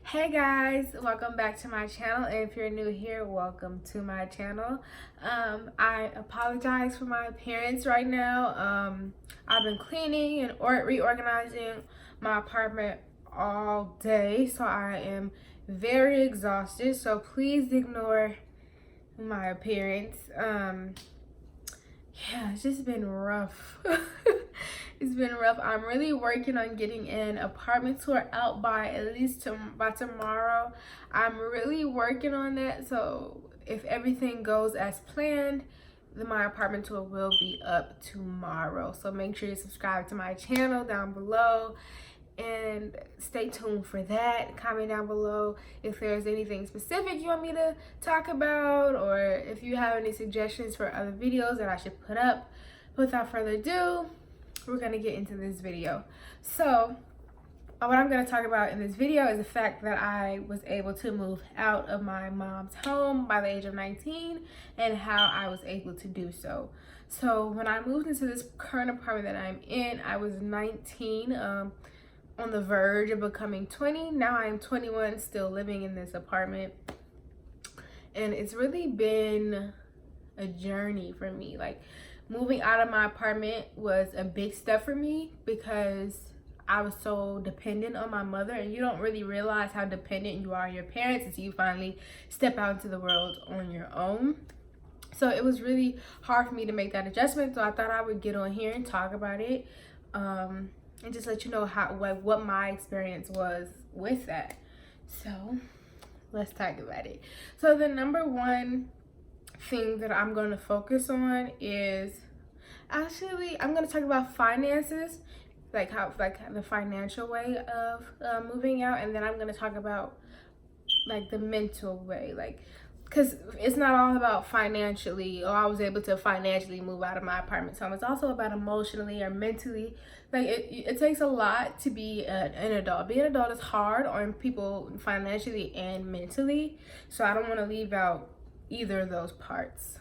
Hey guys, welcome back to my channel, and if you're new here, welcome to my channel. I apologize for my appearance right now. I've been cleaning and reorganizing my apartment all day, so I am very exhausted, so please ignore my appearance. Yeah, it's just been rough. It's been rough. I'm really working on getting an apartment tour out by at least by tomorrow. I'm really working on that. So if everything goes as planned, then my apartment tour will be up tomorrow. So make sure you subscribe to my channel down below and stay tuned for that. Comment down below if there's anything specific you want me to talk about, or if you have any suggestions for other videos that I should put up. Without further ado, we're gonna get into this video. So what I'm going to talk about in this video is the fact that I was able to move out of my mom's home by the age of 19 and how I was able to do so. So when I moved into this current apartment that I'm in, I was 19, on the verge of becoming 20. Now I'm 21, still living in this apartment. And it's really been a journey for me. Like, moving out of my apartment was a big step for me because I was so dependent on my mother, and you don't really realize how dependent you are on your parents until you finally step out into the world on your own. So it was really hard for me to make that adjustment. So I thought I would get on here and talk about it, and just let you know what my experience was with that. So let's talk about it. So the number one thing that I'm going to focus on is actually I'm going to talk about finances, like the financial way of moving out, and then I'm going to talk about like the mental way, like, because it's not all about financially, or I was able to financially move out of my apartment. So it's also about emotionally or mentally. Like, it takes a lot to be an adult. Being an adult is hard on people financially and mentally, so I don't want to leave out either of those parts.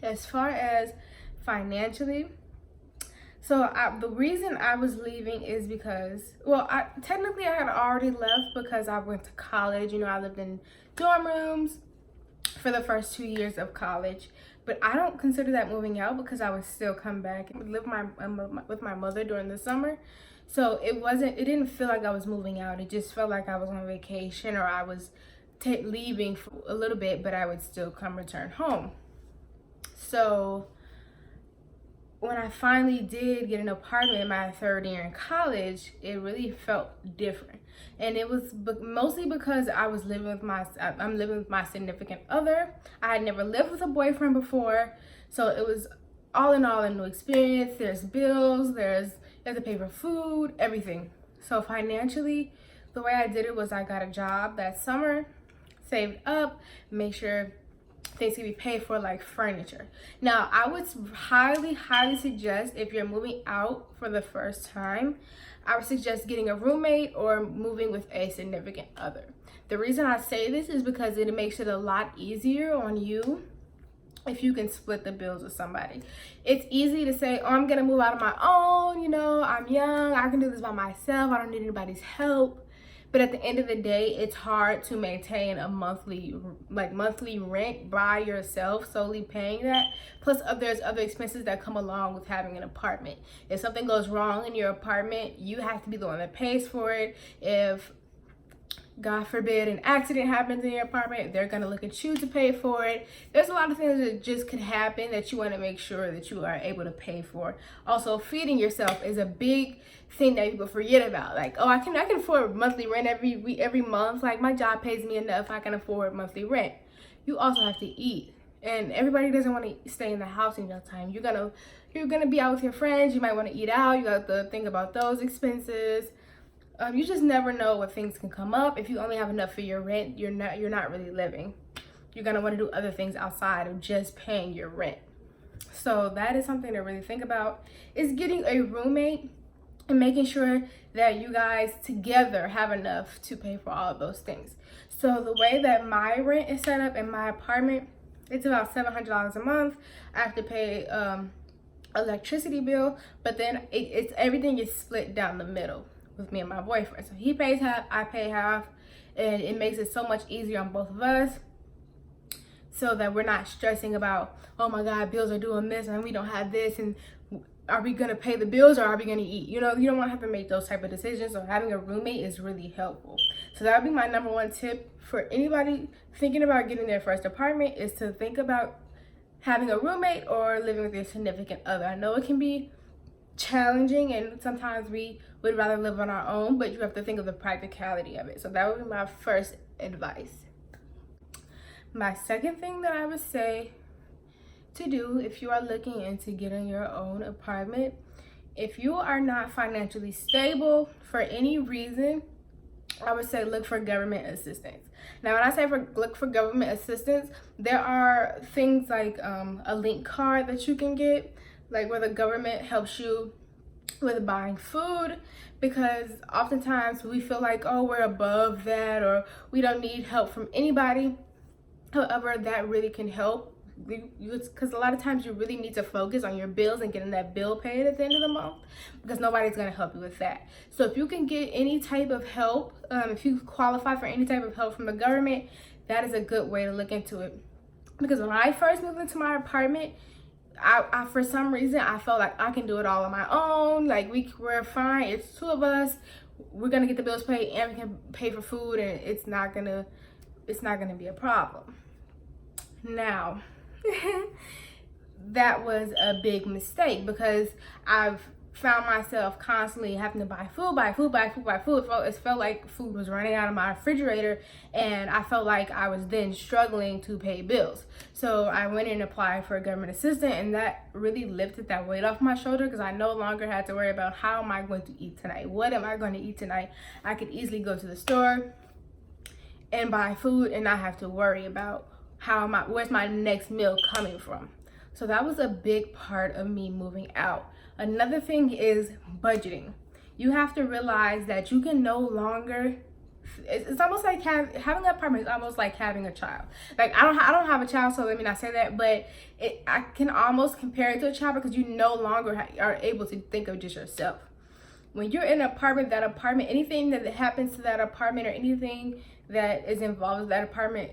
As far as financially, so the reason I was leaving is because, well, technically I had already left because I went to college. You know, I lived in dorm rooms for the first 2 years of college, but I don't consider that moving out because I would still come back and live with my mother during the summer. So it didn't feel like I was moving out. It just felt like I was on vacation, or I was leaving for a little bit, but I would still return home. So when I finally did get an apartment in my third year in college, it really felt different. And it was mostly because I'm living with my significant other. I had never lived with a boyfriend before, so it was all in all a new experience. There's bills, you have to pay for food, everything. So financially, the way I did it was I got a job that summer, saved up, make sure things can be paid for, like furniture. Now, I would highly suggest, if you're moving out for the first time, I would suggest getting a roommate or moving with a significant other. The reason I say this is because it makes it a lot easier on you if you can split the bills with somebody. It's easy to say, oh, I'm gonna move out on my own, you know, I'm young, I can do this by myself, I don't need anybody's help. But at the end of the day, it's hard to maintain a monthly rent by yourself, solely paying that. Plus, there's other expenses that come along with having an apartment. If something goes wrong in your apartment, you have to be the one that pays for it. If, God forbid, an accident happens in your apartment, they're going to look at you to pay for it. There's a lot of things that just could happen that you want to make sure that you are able to pay for. Also, feeding yourself is a big thing that people forget about. Like, oh, I can afford monthly rent every month. Like, my job pays me enough, I can afford monthly rent. You also have to eat. And everybody doesn't want to stay in the house in your time. You're gonna be out with your friends. You might want to eat out. You got to think about those expenses. You just never know what things can come up. If you only have enough for your rent, you're not really living. You're gonna want to do other things outside of just paying your rent. So that is something to really think about, is getting a roommate and making sure that you guys together have enough to pay for all of those things. So the way that my rent is set up in my apartment, it's about $700 a month. I have to pay electricity bill, but then it's everything is split down the middle. with me and my boyfriend. So he pays half, I pay half, and it makes it so much easier on both of us, so that we're not stressing about, oh my God, bills are doing this and we don't have this, and are we gonna pay the bills or are we gonna eat? You know, you don't want to have to make those type of decisions. So having a roommate is really helpful. So that would be my number one tip for anybody thinking about getting their first apartment, is to think about having a roommate or living with your significant other. I know it can be challenging and sometimes we would rather live on our own, but you have to think of the practicality of it. So that would be my first advice. My second thing that I would say to do if you are looking into getting your own apartment, if you are not financially stable for any reason, I would say look for government assistance. Now, when I say look for government assistance, there are things like a link card that you can get, like where the government helps you with buying food, because oftentimes we feel like, oh, we're above that or we don't need help from anybody. However, that really can help, because a lot of times you really need to focus on your bills and getting that bill paid at the end of the month, because nobody's going to help you with that. So if you can get any type of help, if you qualify for any type of help from the government, that is a good way to look into it. Because when I first moved into my apartment, I for some reason I felt like I can do it all on my own. Like we're fine. It's two of us. We're gonna get the bills paid and we can pay for food, and it's not gonna be a problem. Now, that was a big mistake, because I've found myself constantly having to buy food. It felt like food was running out of my refrigerator, and I felt like I was then struggling to pay bills. So I went and applied for a government assistant, and that really lifted that weight off my shoulder, because I no longer had to worry about how am I going to eat tonight? What am I going to eat tonight? I could easily go to the store and buy food and not have to worry about where's my next meal coming from. So that was a big part of me moving out. Another thing is budgeting. You have to realize that you can no longer, it's almost like having an apartment is almost like having a child. Like I don't have a child, so let me not say that, but I can almost compare it to a child, because you no longer are able to think of just yourself. When you're in an apartment, that apartment, anything that happens to that apartment or anything that is involved with that apartment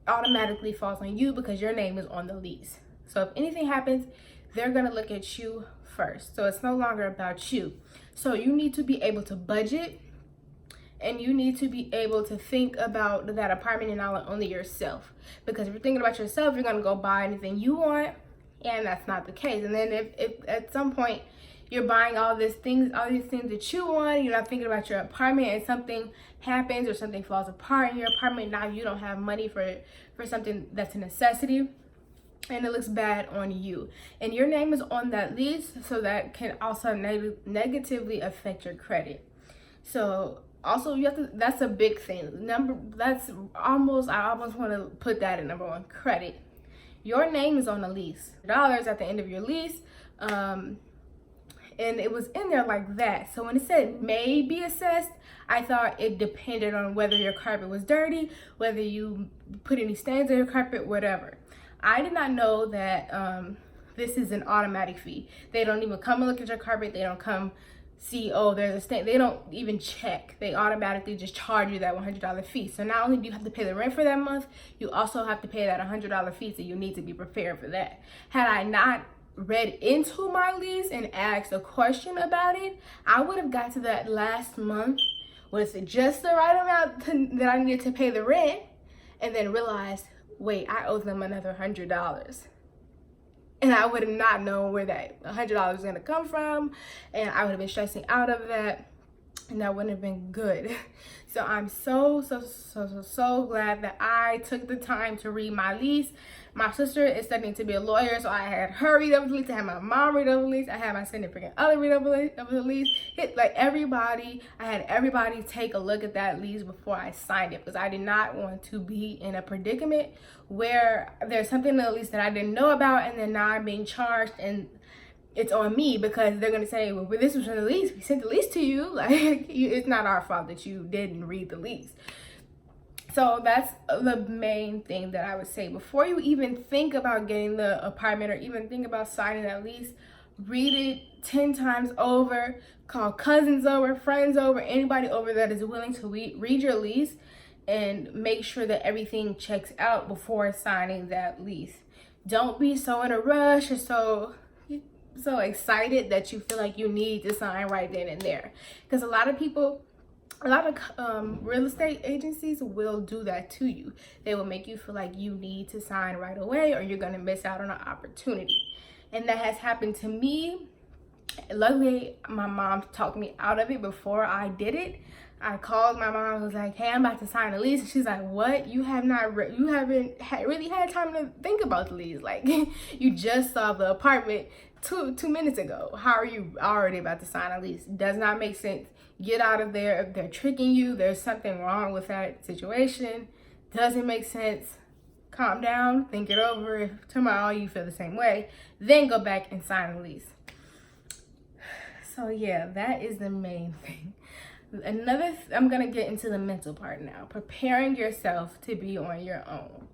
automatically falls on you, because your name is on the lease. So if anything happens, they're gonna look at you first. So it's no longer about you. So you need to be able to budget, and you need to be able to think about that apartment and not only yourself. Because if you're thinking about yourself, you're gonna go buy anything you want, and that's not the case. And then if at some point you're buying all these things that you want, you're not thinking about your apartment, and something happens or something falls apart in your apartment, now you don't have money for something that's a necessity, and it looks bad on you. And your name is on that lease, so that can also negatively affect your credit. So also you have to, that's a big thing. I almost want to put that in number one, credit. Your name is on the lease. $1 at the end of your lease, and it was in there like that. So when it said may be assessed, I thought it depended on whether your carpet was dirty, whether you put any stains on your carpet, whatever. I did not know that this is an automatic fee. They don't even come and look at your carpet. They don't come see, oh, there's a stain. They don't even check. They automatically just charge you that $100 fee. So not only do you have to pay the rent for that month, you also have to pay that $100 fee, so you need to be prepared for that. Had I not read into my lease and asked a question about it, I would have got to that last month, was it just the right amount that I needed to pay the rent, and then realized, wait, I owe them another $100. And I would have not known where that $100 was going to come from, and I would have been stressing out of that, and that wouldn't have been good. So I'm so glad that I took the time to read my lease. My sister is studying to be a lawyer, so I had her read over the lease. I had my mom read over the lease. I had my significant other read over the lease. I had everybody take a look at that lease before I signed it, because I did not want to be in a predicament where there's something in the lease that I didn't know about, and then now I'm being charged, and it's on me, because they're gonna say, well, this was in the lease. We sent the lease to you. Like, it's not our fault that you didn't read the lease. So that's the main thing that I would say. Before you even think about getting the apartment or even think about signing that lease, read it 10 times over, call cousins over, friends over, anybody over that is willing to read your lease, and make sure that everything checks out before signing that lease. Don't be so in a rush or so excited that you feel like you need to sign right then and there. Because a lot of real estate agencies will do that to you. They will make you feel like you need to sign right away or you're going to miss out on an opportunity. And that has happened to me. Luckily, my mom talked me out of it before I did it. I called my mom and was like, hey, I'm about to sign a lease. And she's like, what? You haven't really had time to think about the lease. Like, you just saw the apartment two minutes ago. How are you already about to sign a lease? Does not make sense. Get out of there. If they're tricking you, there's something wrong with that situation. Doesn't make sense. Calm down, think it over. If tomorrow you feel the same way, then go back and sign a lease. So yeah, that is the main thing. I'm gonna get into the mental part now. Preparing yourself to be on your own.